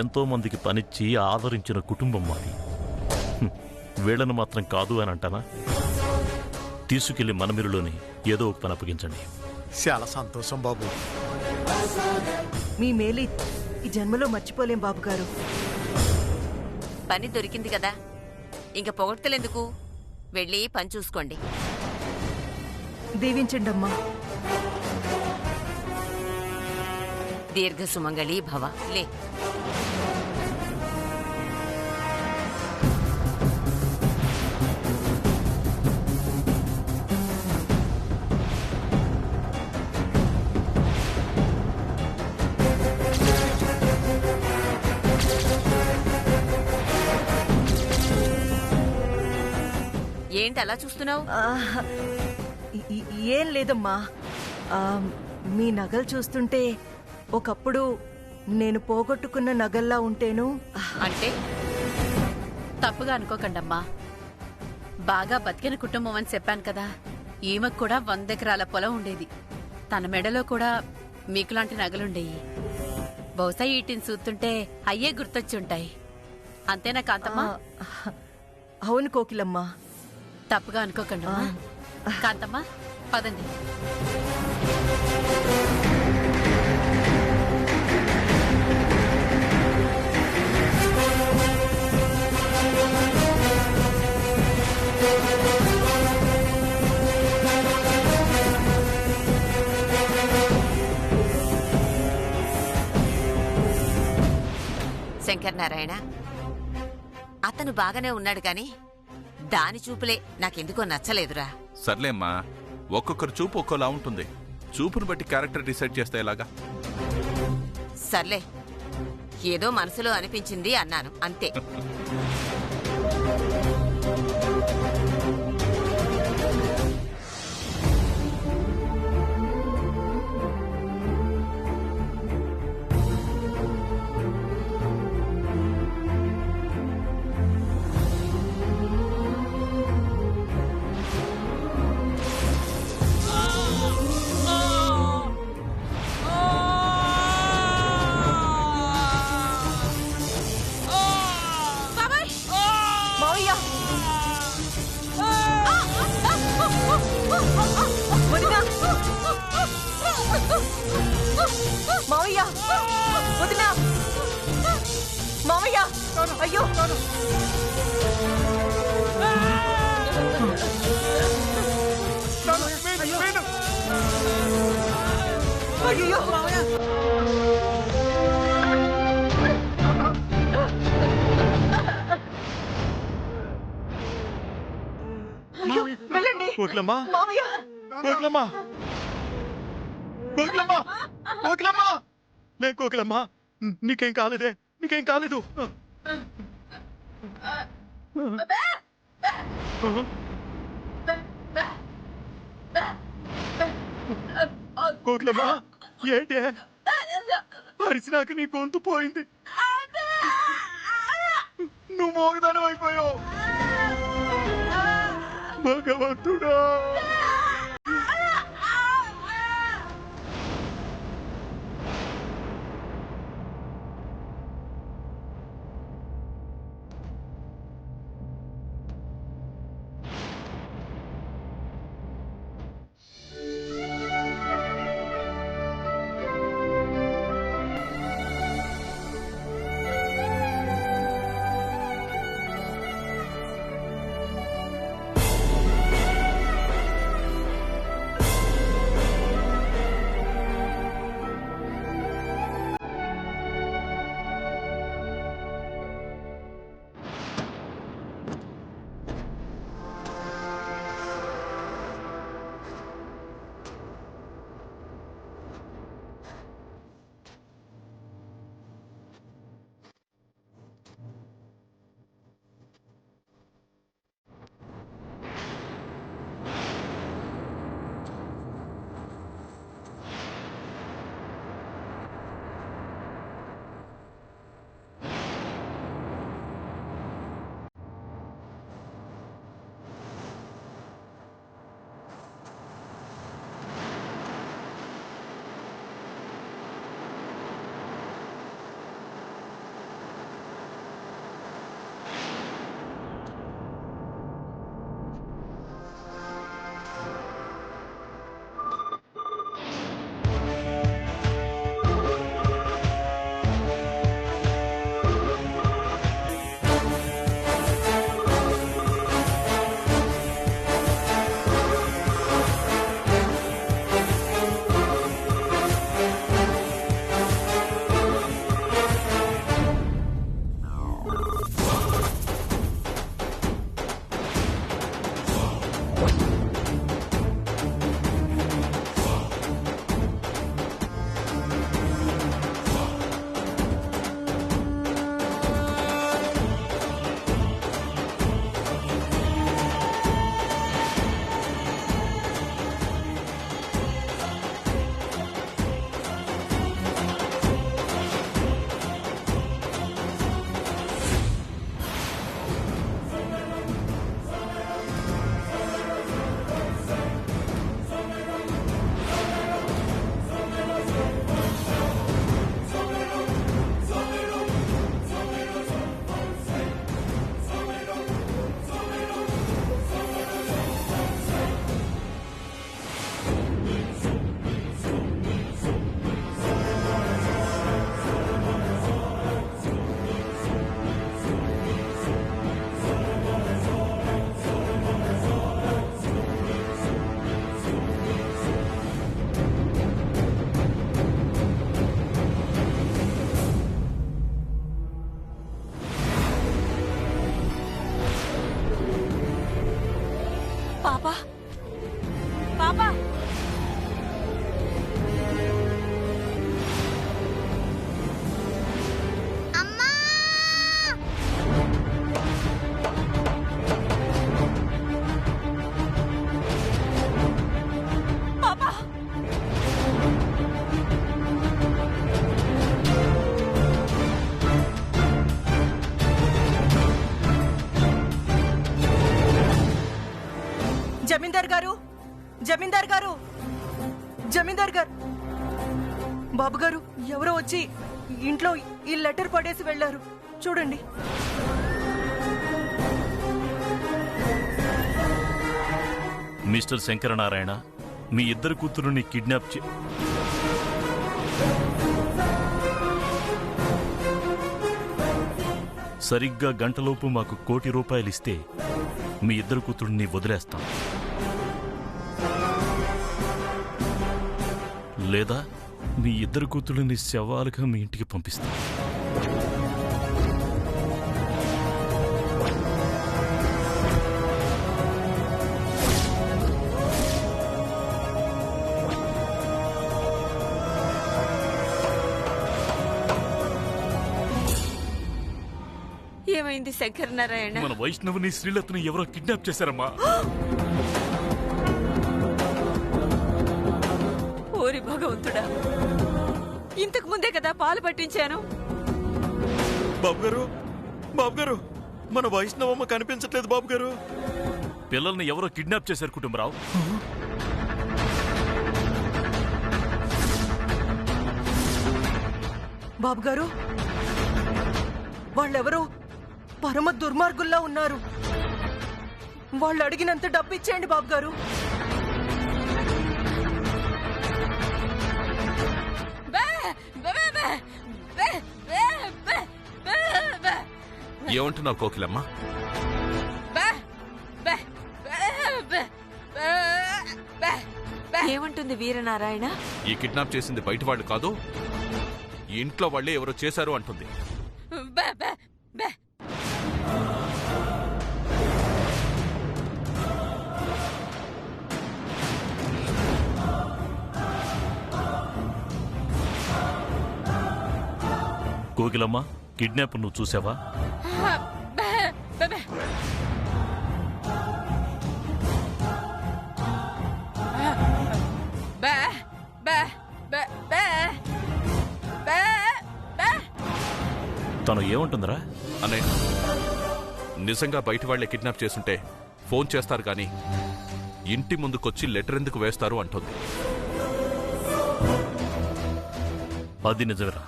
ఎంతో మందికి పనిచ్చి ఆదరించిన కుటుంబం మాది. వీళ్ళను మాత్రం కాదు అని అంటానా? తీసుకెళ్లి మనమిరులోని ఏదో ఒక పని అప్పగించండి. చాలా సంతోషం బాబు. మీ మేలు ఈ జన్మలో మర్చిపోలేం బాబు గారు. పని దొరికింది కదా, ఇంక పొగడ్తలెందుకు? వెళ్ళి పని చూసుకోండి. దీవించండి అమ్మా. దీర్ఘ సుమంగళి భవ. లే. ఏంటి అలా చూస్తున్నావు? ఏం లేదమ్మా. మీ నగలు చూస్తుంటే ఒకప్పుడు నేను పోగొట్టుకున్న నగల్లా ఉంటేను. అంటే తప్పుగా అనుకోకండమ్మా. బాగా బతికిన కుటుంబం అని చెప్పాను కదా. ఈమెకు కూడా 100 ఎకరాల పొలం ఉండేది. తన మెడలో కూడా మీకులాంటి నగలుండేవి. బహుశా వీటిని చూస్తుంటే అయ్యే గుర్తొచ్చుంటాయి. అంతేనా కాంతమ్మా? అవును కోకిలమ్మా. తప్పుగా అనుకోకండమ్మా. కాంతమ్మా పదండి. శంకరనారాయణ, అతను బాగానే ఉన్నాడు కాని దాని చూపులే నాకెందుకో నచ్చలేదురా. సర్లేమ్మా, ఒక్కొక్కరు చూపు ఒక్కోలా ఉంటుంది. చూపును బట్టి క్యారెక్టర్ డిసైడ్ చేస్తే ఎలాగా? సర్లే, ఏదో మనసులో అనిపించింది అన్నాను అంతే. మావయ్య, వదినా, మావయ్య, అయ్యో, అయ్యో, వెళ్ళండి. కోకిలమ్మా, మావయ్య, కోకిలమ్మా, కోకిలమ్మా, కోకిలమ్మా, లే కోకిలమ్మా, నీకేం కాలేదే, నీకేం కాలేదు. కోకిలమ్మా, ఏంటే అరిసినాక నీ గొంతు పోయింది, నువ్వు మోగదానం అయిపోయావు. భగవంతుడా, శంకర్ గారు, బాబు గారు, ఎవరో వచ్చి ఇంట్లో ఈ లెటర్ పడేసి వెళ్లారు. చూడండి. మిస్టర్ శంకరనారాయణ, మీ ఇద్దరు కూతురుని కిడ్నాప్ సరిగ్గా గంటలోపు మాకు ₹1,00,00,000 ఇస్తే మీ ఇద్దరు కూతురుని వదిలేస్తాం, లేదా మీ ఇద్దరు కూతురుని శవాలుగా మీ ఇంటికి పంపిస్తాం. ఏమైంది శంకరనారాయణ? మన వైష్ణవుని శ్రీలతను ఎవరో కిడ్నాప్ చేశారమ్మా. ఓరి భగవంతుడా, ఇంతకు ముందే కదా పాలు పట్టించాను. బాబు గారు, మన వైష్ణవమ్మ కనిపించట్లేదు బాబు గారు. పిల్లల్ని ఎవరో కిడ్నాప్ చేశారు కుటుంబరావు. బాబు గారు, వాళ్ళెవరో పరమ దుర్మార్గుల్లా ఉన్నారు. వాళ్ళు అడిగినంత డబ్బు ఇచ్చేయండి బాబు గారు. ఏమంటున్నావు కోకిలమ్మ? ఏమంటుంది వీరనారాయణ? ఈ కిడ్నాప్ చేసింది బయట వాళ్ళు కాదు, ఈ ఇంట్లో వాళ్ళే ఎవరో చేశారు అంటుంది. కోకిలమ్మ, కిడ్నాప్ నువ్వు చూసావా? తను ఏమంటుందిరా? అనే నిజంగా బయట వాళ్లే కిడ్నాప్ చేస్తుంటే ఫోన్ చేస్తారు గాని ఇంటి ముందుకొచ్చి లెటర్ ఎందుకు వేస్తారు అంటుంది. అది నిజమేరా.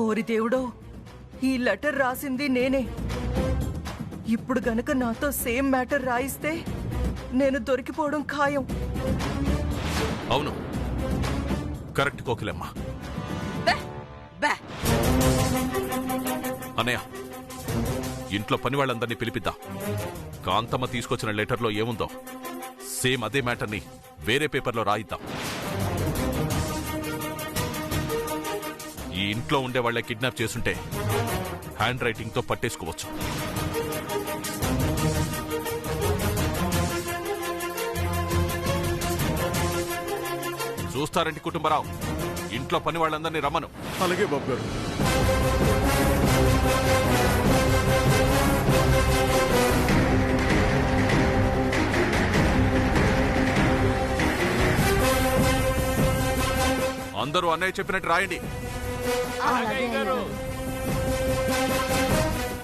ఓరి దేవుడో, ఈ లెటర్ రాసింది నేనే. ఇప్పుడు గనక నాతో సేమ్ మ్యాటర్ రాయిస్తే నేను దొరికిపోవడం ఖాయం. అవును, కరెక్ట్ కోకిలమ్మ. అన్నయ్య, ఇంట్లో పని వాళ్ళందరినీ పిలిపిద్దాం. కాంతమ్మ తీసుకొచ్చిన లెటర్లో ఏముందో సేమ్ అదే మ్యాటర్ని వేరే పేపర్లో రాయిద్దాం. ఈ ఇంట్లో ఉండే వాళ్ళే కిడ్నాప్ చేస్తుంటే హ్యాండ్ రైటింగ్ తో పట్టేసుకోవచ్చు. చూస్తారంటి కుటుంబరావు, ఇంట్లో పని వాళ్ళందరినీ రమ్మను. అలాగే బాబు గారు. అందరూ అన్నయ్య చెప్పినట్టు రాయండి.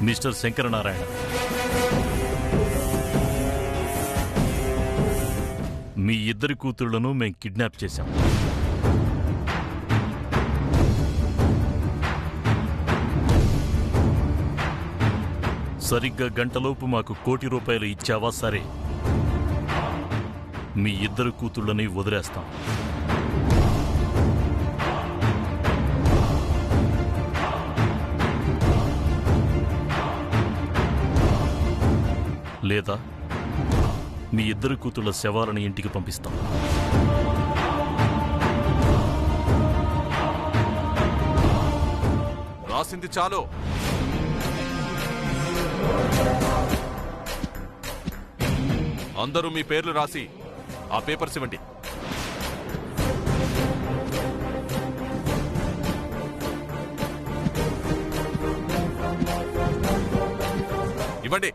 మిస్టర్ శంకరనారాయణ, మీ ఇద్దరి కూతుళ్లను మేం కిడ్నాప్ చేశాం. సరిగ్గా గంటలోపు మాకు ₹1,00,00,000 ఇచ్చావా సరే, మీ ఇద్దరు కూతుళ్ళని వదిలేస్తాం. లేదా మీ ఇద్దరు కూతుళ్ళ శవాలను ఇంటికి పంపిస్తాం. రాసింది చాలు. అందరూ మీ పేర్లు రాసి ఆ పేపర్స్ ఇవ్వండి. ఇవ్వండి.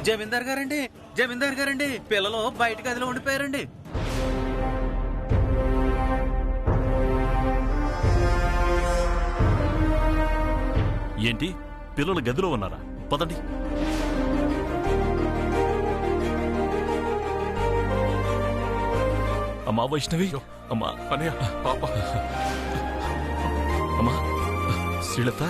జమీందార్ గారండి పిల్లలు బయట గదిలో ఉండిపోయారండి. ఏంటి పిల్లలు గదిలో ఉన్నారా? పదండి. అమ్మా వైష్ణవి, అమ్మా అన్నయ్య పాప. అమ్మా శ్రీలత,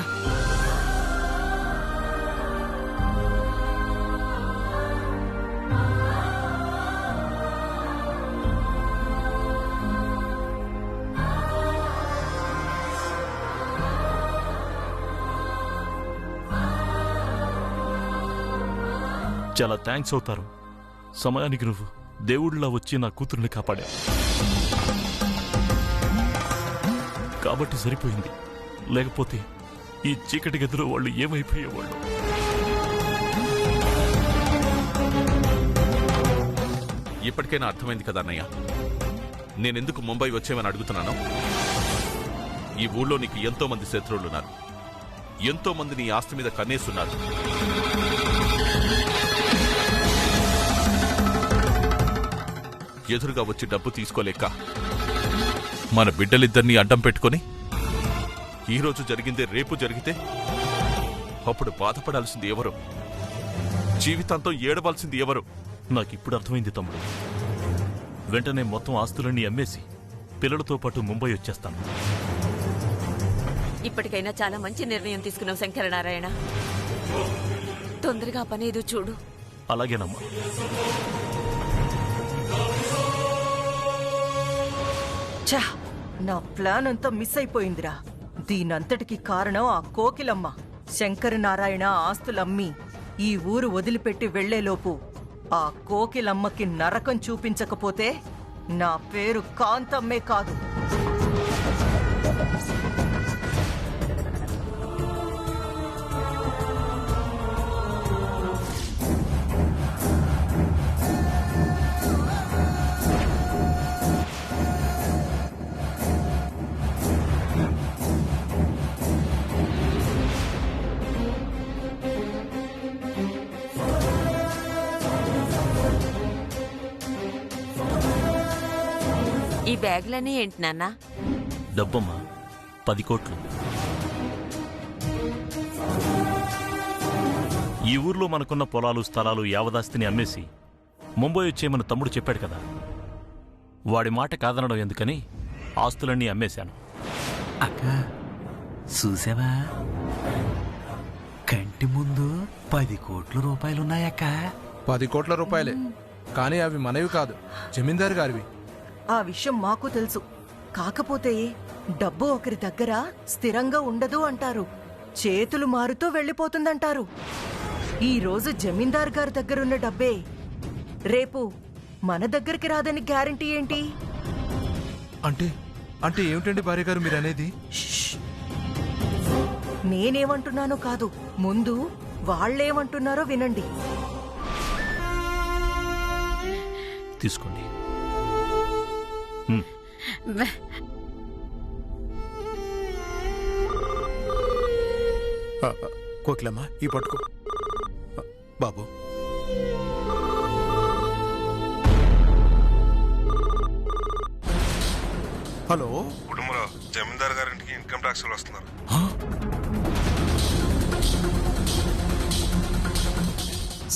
చాలా థ్యాంక్స్ అవుతారు. సమయానికి నువ్వు దేవుడిలా వచ్చి నా కూతుర్ని కాపాడావు కాబట్టి సరిపోయింది. లేకపోతే ఈ చీకటి గదిలో వాళ్ళు ఏమైపోయేవాళ్ళు. ఇప్పటికైనా అర్థమైంది కదా అన్నయ్య, నేనెందుకు ముంబై వచ్చేవని అడుగుతున్నాను. ఈ ఊళ్ళో నీకు ఎంతో మంది శత్రువులున్నారు, ఎంతో మంది నీ ఆస్తి మీద కన్నేస్తున్నారు. ఎదురుగా వచ్చి డబ్బు తీసుకోలేక మన బిడ్డలిద్దరినీ అడ్డం పెట్టుకొని ఈరోజు జరిగిందే రేపు జరిగితే అప్పుడు బాధపడాల్సింది ఎవరు? జీవితాంతం ఏడవలసింది ఎవరు? నాకిప్పుడు అర్థమైంది తమ్ముడు. వెంటనే మొత్తం ఆస్తులన్నీ అమ్మేసి పిల్లలతో పాటు ముంబై వచ్చేస్తాను. ఇప్పటికైనా చాలా మంచి నిర్ణయం తీసుకున్నావు శంకరనారాయణ. తొందరగా పనేదో చూడు. అలాగేనమ్మా. ఛా, నా ప్లాన్ అంతా మిస్ అయిపోయిందిరా. దీనంతటికి కారణం ఆ కోకిలమ్మ. శంకరనారాయణ ఆస్తులమ్మి ఈ ఊరు వదిలిపెట్టి వెళ్లేలోపు ఆ కోకిలమ్మకి నరకం చూపించకపోతే నా పేరు కాంతమ్మే కాదు. ఈ బ్యాగులన్నీ ఏంటి నాన్న? డబ్బమ్మా, 10 కోట్లు. ఈ ఊర్లో మనకున్న పొలాలు స్థలాలు యావదాస్తిని అమ్మేసి ముంబై వచ్చేయమని తమ్ముడు చెప్పాడు కదా. వాడి మాట కాదనడం ఎందుకని ఆస్తులన్నీ అమ్మేశాను. అక్క చూసావా, కంటి ముందు 10 కోట్ల రూపాయలున్నాయక్క. 10 కోట్ల రూపాయలే, కానీ అవి మనవి కాదు, జమీందారు గారివి. ఆ విషయం మాకు తెలుసు. కాకపోతే డబ్బు ఒకరి దగ్గర స్థిరంగా ఉండదు అంటారు. చేతులు మారుతూ వెళ్ళిపోతుందంటారు. ఈ రోజు జమీందార్ గారి దగ్గరున్న డబ్బే రేపు మన దగ్గరికి రాదని గ్యారంటీ ఏంటి? అంటే అంటే ఏమిటండి భార్య గారు మీరు అనేది? నేనేమంటున్నానో కాదు, ముందు వాళ్ళేమంటున్నారో వినండి. తీసుకోండి. కోకిలమ్మ ఈ పట్టుకో బాబు. హలో, కుటుంబంలో జమీందార్ గారింటికి ఇన్కమ్ ట్యాక్స్ వాళ్ళు వస్తున్నారు.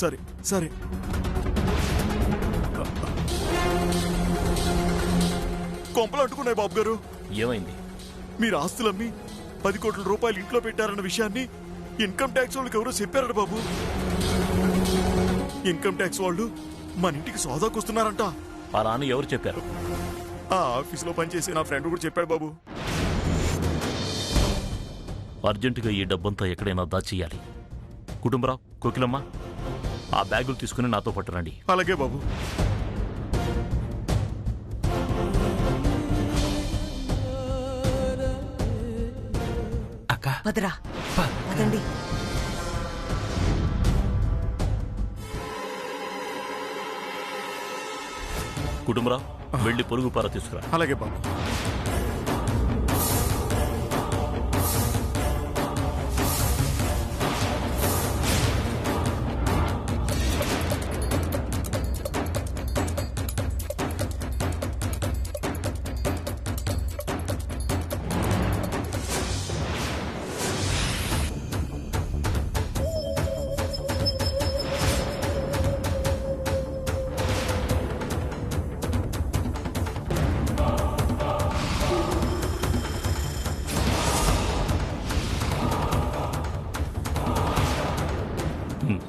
సరే సరే, కొంపలు అంటుకున్నాయి బాబు గారు. ఏమైంది? మీరు ఆస్తులమ్మి 10 కోట్ల రూపాయలు ఇంట్లో పెట్టారన్న విషయాన్ని ఇన్కమ్ ట్యాక్స్ వాళ్ళకి ఎవరో చెప్పారట బాబు. ఇన్కమ్ ట్యాక్స్ వాళ్ళు మన ఇంటికి సోదాకు వస్తున్నారంట. అలా అని ఎవరు చెప్పారు? ఆ ఆఫీసులో పనిచేసే నా ఫ్రెండ్ కూడా చెప్పాడు బాబు. అర్జెంటుగా ఈ డబ్బంతా ఎక్కడైనా దాచేయాలి. కుటుంబరావు, కోకిలమ్మ, ఆ బ్యాగులు తీసుకుని నాతో పాటు రండి. అలాగే బాబు. అక్క పదరా, పదండి. కుటుంబరావు, వెళ్ళి పొరుగు పార తీసుకురా. అలాగే బాబు.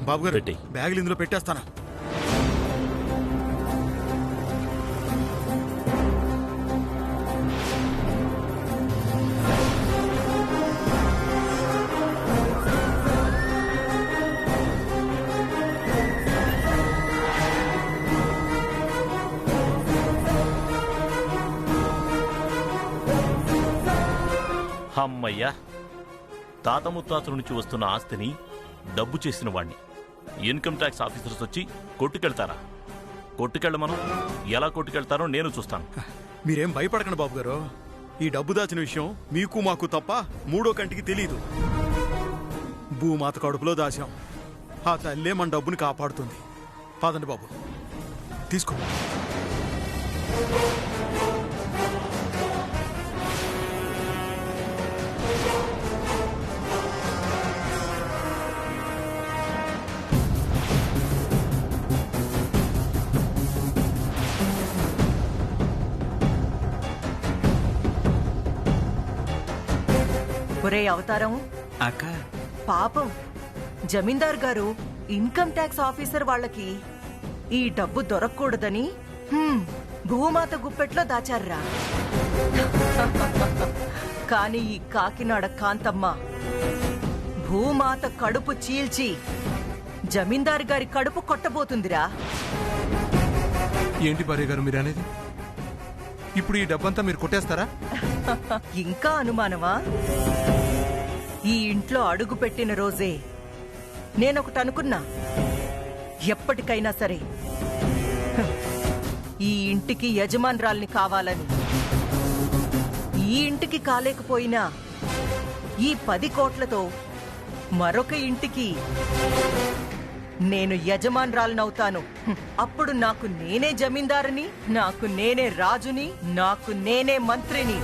బాబు గారు పెట్టేయ్. బ్యాగులు ఇందులో పెట్టేస్తాను. అమ్మయ్యా, తాత ముత్తాతల నుంచి వస్తున్న ఆస్తిని డబ్బు చేసిన వాణ్ణి ఇన్కమ్ ట్యాక్స్ ఆఫీసర్స్ వచ్చి కొట్టుకెళ్తారా? కొట్టుకెళ్ళమను. ఎలా కొట్టుకెళ్తారో నేను చూస్తాను. మీరేం భయపడకండి బాబు గారు. ఈ డబ్బు దాచిన విషయం మీకు మాకు తప్ప మూడో కంటికి తెలీదు. భూమాత కడుపులో దాచాం. ఆ తల్లే మన డబ్బుని కాపాడుతుంది. పదండి బాబు, తీసుకో. ఒరే అవతారం, అక్క పాపం జమీందార్ గారు ఇన్కమ్ ట్యాక్స్ ఆఫీసర్ వాళ్ళకి ఈ డబ్బు దొరకకూడదని భూమాత గుప్పెట్లో దాచారా. కాని ఈ కాకినాడ కాంతమ్మ భూమాత కడుపు చీల్చి జమీందార్ గారి కడుపు కొట్టబోతుందిరా. ఏంటి భార్య గారు మీరు అనేది? ఇప్పుడు ఈ డబ్బంతా మీరు కొట్టేస్తారా? ఇంకా అనుమానమా? ఈ ఇంట్లో అడుగు పెట్టిన రోజే నేనొకటి అనుకున్నా. ఎప్పటికైనా సరే ఈ ఇంటికి యజమానురాల్ని కావాలని. ఈ ఇంటికి కాలేకపోయినా ఈ 10 కోట్లతో మరొక ఇంటికి నేను యజమానురాలనవుతాను. అప్పుడు నాకు నేనే జమీందారుని, నాకు నేనే రాజుని, నాకు నేనే మంత్రిని.